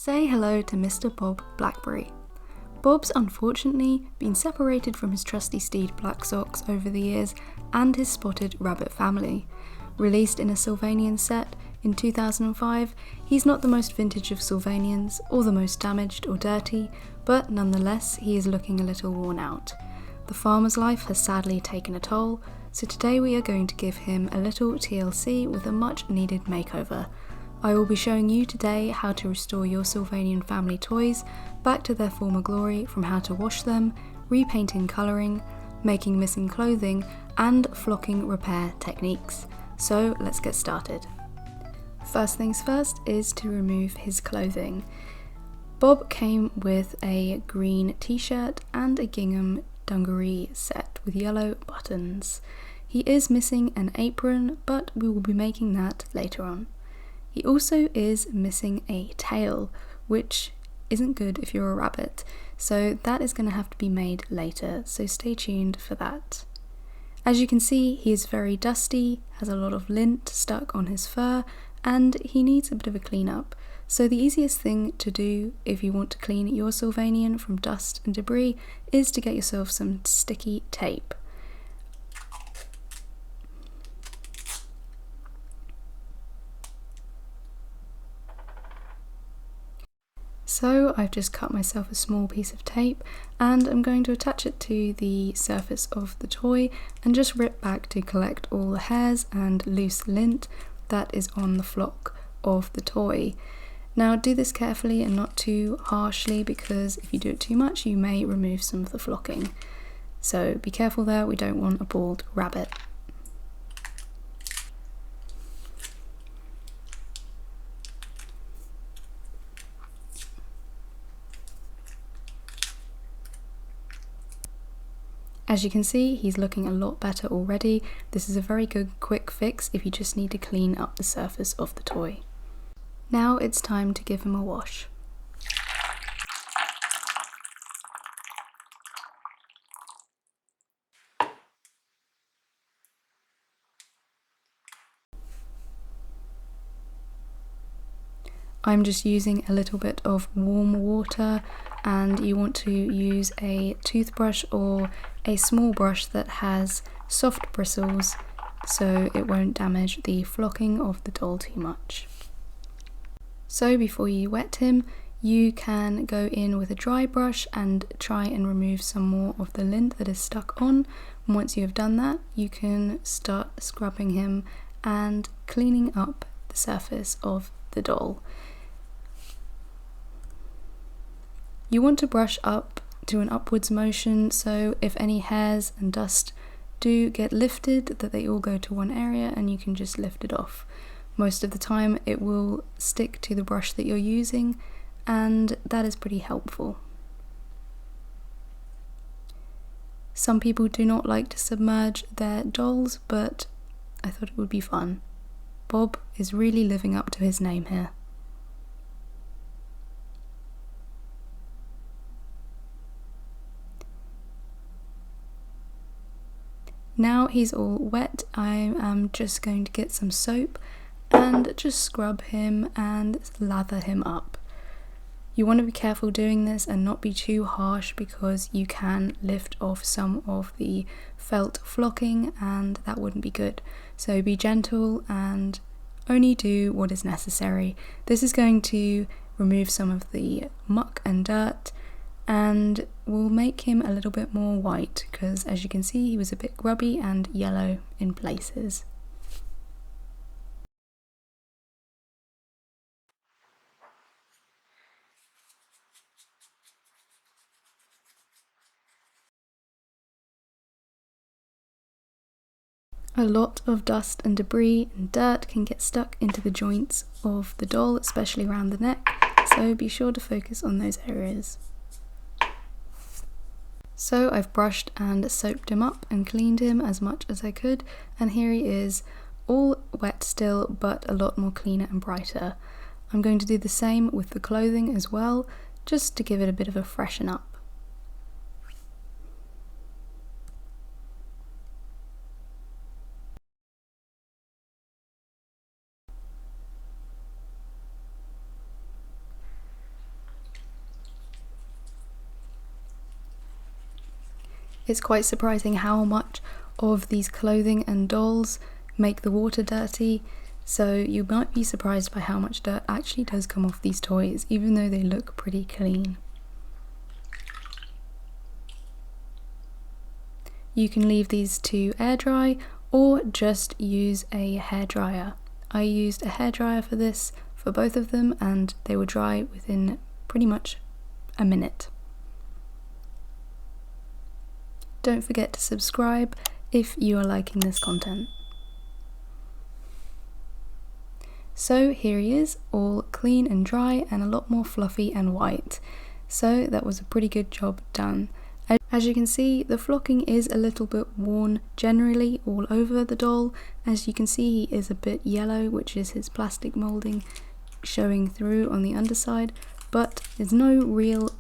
Say hello to Mr. Bob Blackberry. Bob's unfortunately been separated from his trusty steed Black Socks over the years and his spotted rabbit family. Released in a Sylvanian set in 2005, he's not the most vintage of Sylvanians or the most damaged or dirty, but nonetheless he is looking a little worn out. The farmer's life has sadly taken a toll, so today we are going to give him a little TLC with a much needed makeover. I will be showing you today how to restore your Sylvanian family toys back to their former glory, from how to wash them, repainting, colouring, making missing clothing, and flocking repair techniques. So let's get started. First things first is to remove his clothing. Bob came with a green t-shirt and a gingham dungaree set with yellow buttons. He is missing an apron, but we will be making that later on. He also is missing a tail, which isn't good if you're a rabbit, so that is going to have to be made later, so stay tuned for that. As you can see, he is very dusty, has a lot of lint stuck on his fur, and he needs a bit of a clean up. So the easiest thing to do if you want to clean your Sylvanian from dust and debris is to get yourself some sticky tape. So I've just cut myself a small piece of tape and I'm going to attach it to the surface of the toy and just rip back to collect all the hairs and loose lint that is on the flock of the toy. Now do this carefully and not too harshly, because if you do it too much you may remove some of the flocking. So be careful there, we don't want a bald rabbit. As you can see, he's looking a lot better already. This is a very good quick fix if you just need to clean up the surface of the toy. Now it's time to give him a wash. I'm just using a little bit of warm water, and you want to use a toothbrush or a small brush that has soft bristles so it won't damage the flocking of the doll too much. So before you wet him, you can go in with a dry brush and try and remove some more of the lint that is stuck on. And once you have done that, you can start scrubbing him and cleaning up the surface of the doll. You want to brush up to an upwards motion, so if any hairs and dust do get lifted, that they all go to one area and you can just lift it off. Most of the time it will stick to the brush that you're using, and that is pretty helpful. Some people do not like to submerge their dolls, but I thought it would be fun. Bob is really living up to his name here. Now he's all wet, I am just going to get some soap and just scrub him and lather him up. You want to be careful doing this and not be too harsh, because you can lift off some of the felt flocking and that wouldn't be good. So be gentle and only do what is necessary. This is going to remove some of the muck and dirt and will make him a little bit more white, because as you can see he was a bit grubby and yellow in places. A lot of dust and debris and dirt can get stuck into the joints of the doll, especially around the neck, so be sure to focus on those areas. So I've brushed and soaped him up and cleaned him as much as I could, and here he is, all wet still, but a lot more cleaner and brighter. I'm going to do the same with the clothing as well, just to give it a bit of a freshen up. It's quite surprising how much of these clothing and dolls make the water dirty, so you might be surprised by how much dirt actually does come off these toys, even though they look pretty clean. You can leave these to air dry or just use a hairdryer. I used a hairdryer for this, for both of them, and they were dry within pretty much a minute. Don't forget to subscribe if you are liking this content. So here he is, all clean and dry and a lot more fluffy and white. So that was a pretty good job done. As you can see, the flocking is a little bit worn generally all over the doll. As you can see, he is a bit yellow, which is his plastic moulding showing through on the underside, but there's no real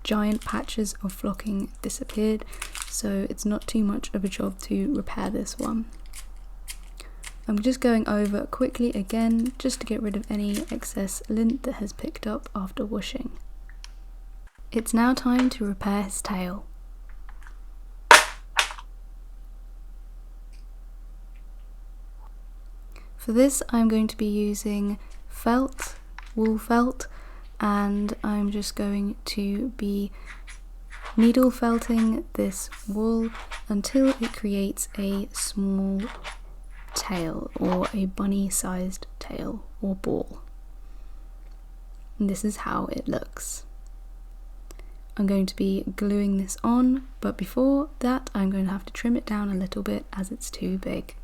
giant patches of flocking disappeared, so it's not too much of a job to repair this one. I'm just going over quickly again just to get rid of any excess lint that has picked up after washing. It's now time to repair his tail. For this I'm going to be using felt, wool felt, and I'm just going to be needle felting this wool until it creates a small tail, or a bunny sized tail or ball. And this is how it looks. I'm going to be gluing this on, but before that I'm going to have to trim it down a little bit as it's too big.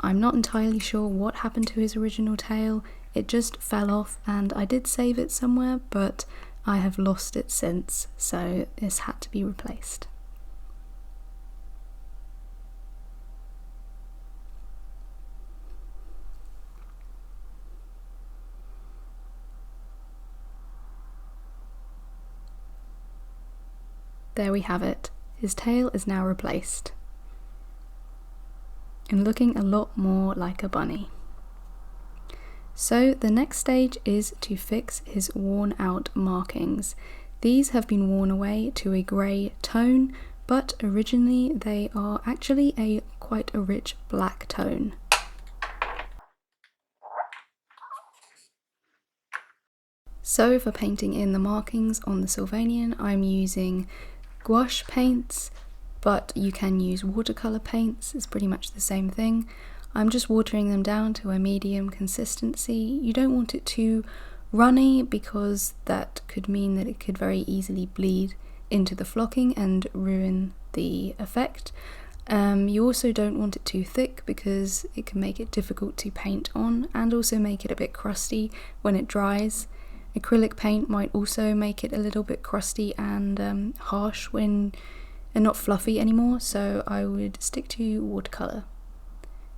I'm not entirely sure what happened to his original tail. It just fell off, and I did save it somewhere, but I have lost it since, so this had to be replaced. There we have it. His tail is now replaced and looking a lot more like a bunny. So the next stage is to fix his worn out markings. These have been worn away to a grey tone, but originally they are actually quite a rich black tone. So for painting in the markings on the Sylvanian, I'm using gouache paints, but you can use watercolour paints, it's pretty much the same thing. I'm just watering them down to a medium consistency. You don't want it too runny because that could mean that it could very easily bleed into the flocking and ruin the effect. You also don't want it too thick because it can make it difficult to paint on and also make it a bit crusty when it dries. Acrylic paint might also make it a little bit crusty and harsh and not fluffy anymore, so I would stick to watercolour.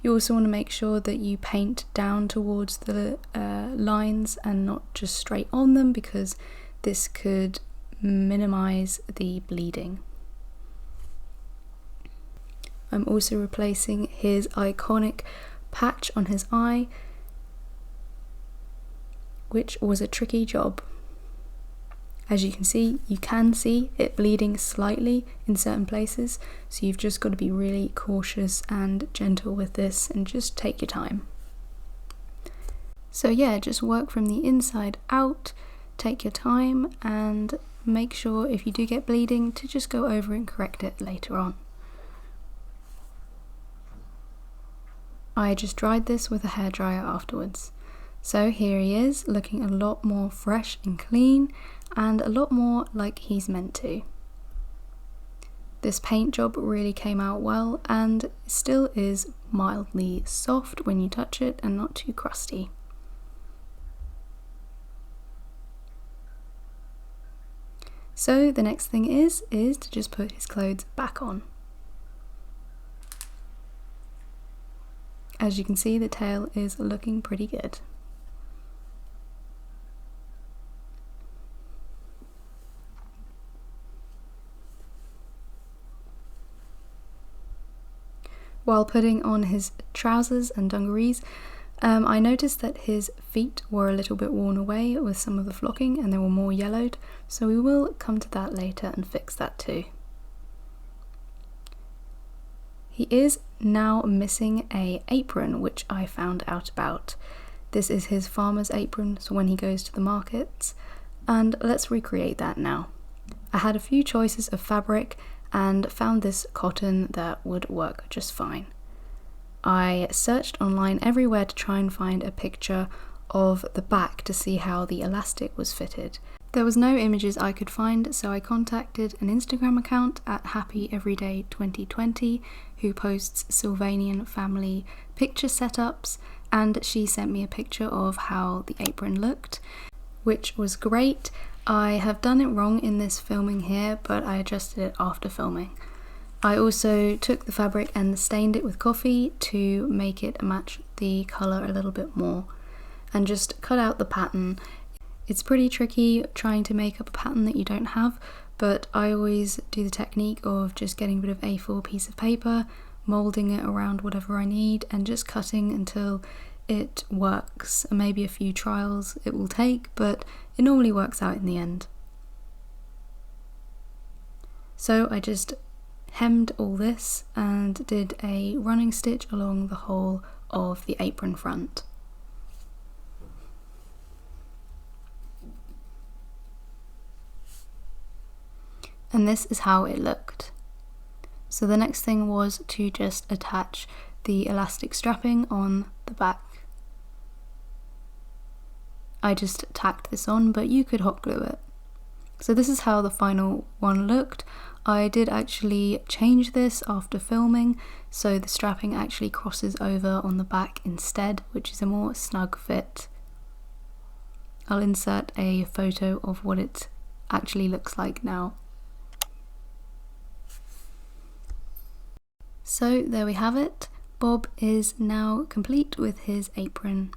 You also want to make sure that you paint down towards the lines and not just straight on them, because this could minimise the bleeding. I'm also replacing his iconic patch on his eye, which was a tricky job. As you can see it bleeding slightly in certain places, so you've just got to be really cautious and gentle with this and just take your time. So yeah, just work from the inside out, take your time, and make sure if you do get bleeding to just go over and correct it later on. I just dried this with a hairdryer afterwards. So here he is, looking a lot more fresh and clean, and a lot more like he's meant to. This paint job really came out well, and still is mildly soft when you touch it and not too crusty. So the next thing is to just put his clothes back on. As you can see, the tail is looking pretty good. While putting on his trousers and dungarees, I noticed that his feet were a little bit worn away with some of the flocking and they were more yellowed, so we will come to that later and fix that too. He is now missing an apron, which I found out about. This is his farmer's apron, so when he goes to the markets, and let's recreate that now. I had a few choices of fabric and found this cotton that would work just fine. I searched online everywhere to try and find a picture of the back to see how the elastic was fitted. There was no images I could find, so I contacted an Instagram account at happyeveryday2020 who posts Sylvanian family picture setups, and she sent me a picture of how the apron looked, which was great. I have done it wrong in this filming here, but I adjusted it after filming. I also took the fabric and stained it with coffee to make it match the colour a little bit more, and just cut out the pattern. It's pretty tricky trying to make up a pattern that you don't have, but I always do the technique of just getting a bit of A4 piece of paper, moulding it around whatever I need, and just cutting until it works. Maybe a few trials it will take, but it normally works out in the end. So I just hemmed all this and did a running stitch along the whole of the apron front. And this is how it looked. So the next thing was to just attach the elastic strapping on the back. I just tacked this on, but you could hot glue it. So this is how the final one looked. I did actually change this after filming, so the strapping actually crosses over on the back instead, which is a more snug fit. I'll insert a photo of what it actually looks like now. So there we have it. Bob is now complete with his apron.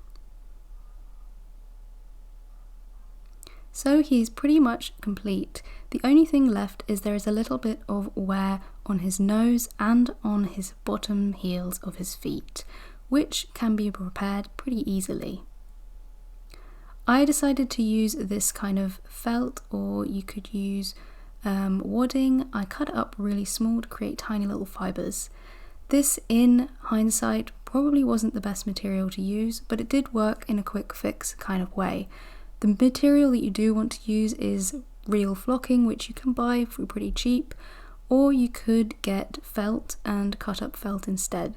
So he's pretty much complete. The only thing left is there is a little bit of wear on his nose and on his bottom heels of his feet, which can be repaired pretty easily. I decided to use this kind of felt, or you could use wadding. I cut it up really small to create tiny little fibres. This, in hindsight, probably wasn't the best material to use, but it did work in a quick fix kind of way. The material that you do want to use is real flocking, which you can buy for pretty cheap, or you could get felt and cut up felt instead.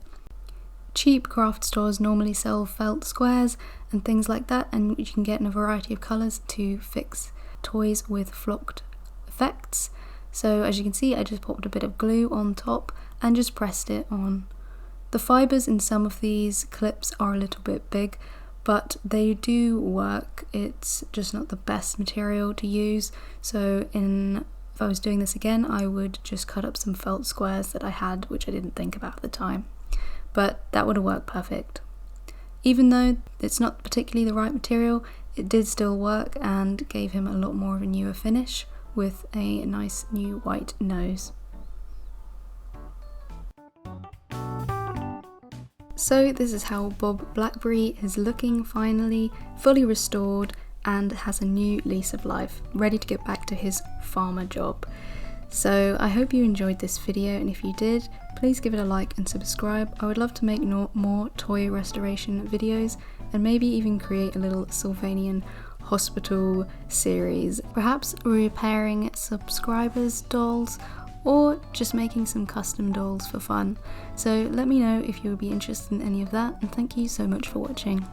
Cheap craft stores normally sell felt squares and things like that, and you can get in a variety of colours to fix toys with flocked effects. So as you can see, I just popped a bit of glue on top and just pressed it on. The fibres in some of these clips are a little bit big, but they do work. It's just not the best material to use, so if I was doing this again, I would just cut up some felt squares that I had, which I didn't think about at the time, but that would have worked perfect. Even though it's not particularly the right material, it did still work and gave him a lot more of a newer finish with a nice new white nose. So this is how Bob Blackberry is looking finally, fully restored, and has a new lease of life, ready to get back to his farmer job. So I hope you enjoyed this video, and if you did, please give it a like and subscribe. I would love to make more toy restoration videos, and maybe even create a little Sylvanian hospital series, perhaps repairing subscribers' dolls, or just making some custom dolls for fun. So let me know if you would be interested in any of that, and thank you so much for watching.